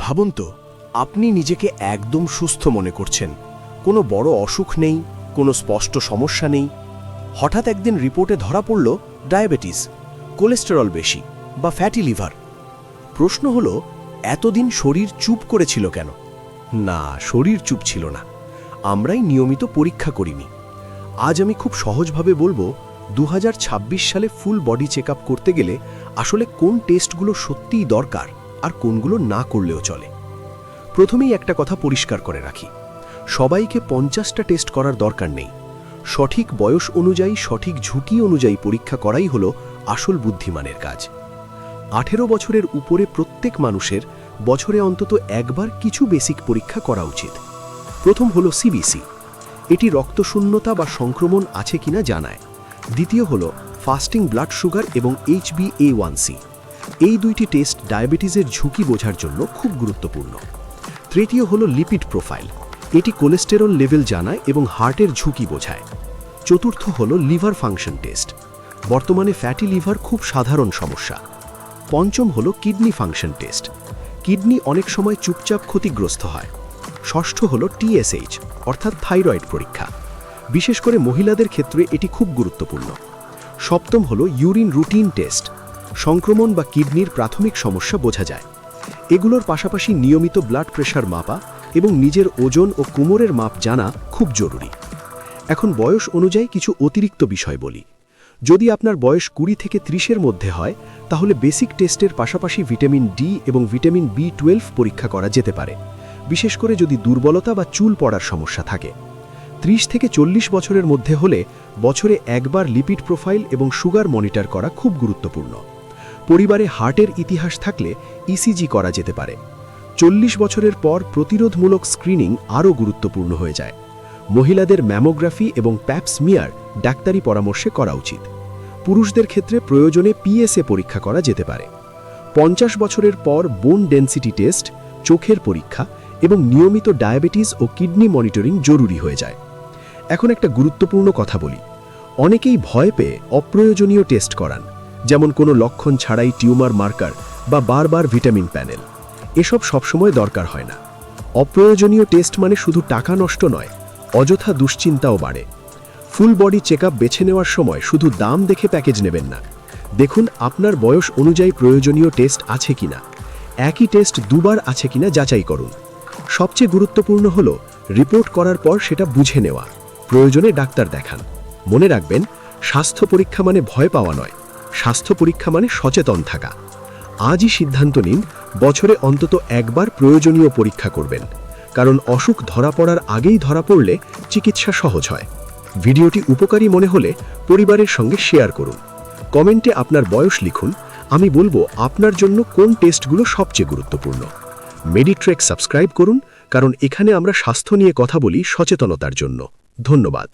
ভাবুন তো, আপনি নিজেকে একদম সুস্থ মনে করছেন, কোনো বড় অসুখ নেই, কোনো স্পষ্ট সমস্যা নেই। হঠাৎ একদিন রিপোর্টে ধরা পড়ল ডায়াবেটিস, কোলেস্টেরল বেশি বা ফ্যাটি লিভার। প্রশ্ন হলো, এতদিন শরীর চুপ করেছিল কেন? না, শরীর চুপ ছিল না, আমরাই নিয়মিত পরীক্ষা করিনি। আজ আমি খুব সহজভাবে বলবো 2026 সালে ফুল বডি চেক আপ করতে গেলে আসলে কোন টেস্টগুলো সত্যিই দরকার আর কোনগুলো না করলেও চলে। প্রথমেই একটা কথা পরিষ্কার করে রাখি, সবাইকে 50টা টেস্ট করার দরকার নেই। সঠিক বয়স অনুযায়ী, সঠিক ঝুঁকি অনুযায়ী পরীক্ষা করাই হলো আসল বুদ্ধিমানের কাজ। 18 বছরের উপরে প্রত্যেক মানুষের বছরে অন্তত একবার কিছু বেসিক পরীক্ষা করা উচিত। প্রথম হলো সিবিসি, এটি রক্তশূন্যতা বা সংক্রমণ আছে কিনা জানায়। দ্বিতীয় হলো ফাস্টিং ব্লাড সুগার এবং HbA1c। এই দুইটি টেস্ট ডায়াবেটিসের ঝুঁকি বোঝার জন্য খুব গুরুত্বপূর্ণ। তৃতীয় হলো লিপিড প্রোফাইল, এটি কোলেস্টেরল লেভেল জানায় এবং হার্টের ঝুঁকি বোঝায়। চতুর্থ হলো লিভার ফাংশন টেস্ট, বর্তমানে ফ্যাটি লিভার খুব সাধারণ সমস্যা। পঞ্চম হলো কিডনি ফাংশন টেস্ট, কিডনি অনেক সময় চুপচাপ ক্ষতিগ্রস্ত হয়। ষষ্ঠ হলো TSH অর্থাৎ থাইরয়েড পরীক্ষা, বিশেষ করে মহিলাদের ক্ষেত্রে এটি খুব গুরুত্বপূর্ণ। সপ্তম হলো ইউরিন রুটিন টেস্ট, সংক্রমণ বা কিডনির প্রাথমিক সমস্যা বোঝা যায়। এগুলোর পাশাপাশি নিয়মিত ব্লাড প্রেশার মাপা এবং নিজের ওজন ও কোমরের মাপ জানা খুব জরুরি। এখন বয়স অনুযায়ী কিছু অতিরিক্ত বিষয় বলি। যদি আপনার বয়স 20 থেকে 30-এর মধ্যে হয়, তাহলে বেসিক টেস্টের পাশাপাশি ভিটামিন ডি এবং ভিটামিন B12 পরীক্ষা করা যেতে পারে, বিশেষ করে যদি দুর্বলতা বা চুল পড়ার সমস্যা থাকে। 30 থেকে 40 বছরের মধ্যে হলে বছরে একবার লিপিড প্রোফাইল এবং সুগার মনিটর করা খুব গুরুত্বপূর্ণ। পরিবারে হার্টের ইতিহাস থাকলে ECG করা যেতে পারে। 40 বছরের পর প্রতিরোধমূলক স্ক্রিনিং আরও গুরুত্বপূর্ণ হয়ে যায়। মহিলাদের ম্যামোগ্রাফি এবং প্যাপ স্মিয়ার ডাক্তারি পরামর্শে করা উচিত। পুরুষদের ক্ষেত্রে প্রয়োজনে PSA পরীক্ষা করা যেতে পারে। 50 বছরের পর বোন ডেন্সিটি টেস্ট, চোখের পরীক্ষা এবং নিয়মিত ডায়াবেটিস ও কিডনি মনিটরিং জরুরি হয়ে যায়। এখন একটা গুরুত্বপূর্ণ কথা বলি, অনেকেই ভয় পেয়ে অপ্রয়োজনীয় টেস্ট করান, যেমন কোনো লক্ষণ ছাড়াই টিউমার মার্কার বা বারবার ভিটামিন প্যানেল। এসব সবসময় দরকার হয় না। অপ্রয়োজনীয় টেস্ট মানে শুধু টাকা নষ্ট নয়, অযথা দুশ্চিন্তাও বাড়ে। ফুল বডি চেক আপ বেছে নেওয়ার সময় শুধু দাম দেখে প্যাকেজ নেবেন না, দেখুন আপনার বয়স অনুযায়ী প্রয়োজনীয় টেস্ট আছে কিনা, একই টেস্ট দুবার আছে কিনা যাচাই করুন। সবচেয়ে গুরুত্বপূর্ণ হলো রিপোর্ট করার পর সেটা বুঝে নেওয়া, প্রয়োজনে ডাক্তার দেখান। মনে রাখবেন, স্বাস্থ্য পরীক্ষা মানে ভয় পাওয়া নয়, স্বাস্থ্য পরীক্ষা মানে সচেতন থাকা। আজই সিদ্ধান্ত নিন, বছরে অন্তত একবার প্রয়োজনীয় পরীক্ষা করবেন, কারণ অসুখ ধরা পড়ার আগেই ধরা পড়লে চিকিৎসা সহজ হয়। ভিডিওটি উপকারী মনে হলে পরিবারের সঙ্গে শেয়ার করুন। কমেন্টে আপনার বয়স লিখুন, আমি বলবো আপনার জন্য কোন টেস্টগুলো সবচেয়ে গুরুত্বপূর্ণ। মেডিট্রেক সাবস্ক্রাইব করুন, কারণ এখানে আমরা স্বাস্থ্য নিয়ে কথা বলি সচেতনতার জন্য। ধন্যবাদ।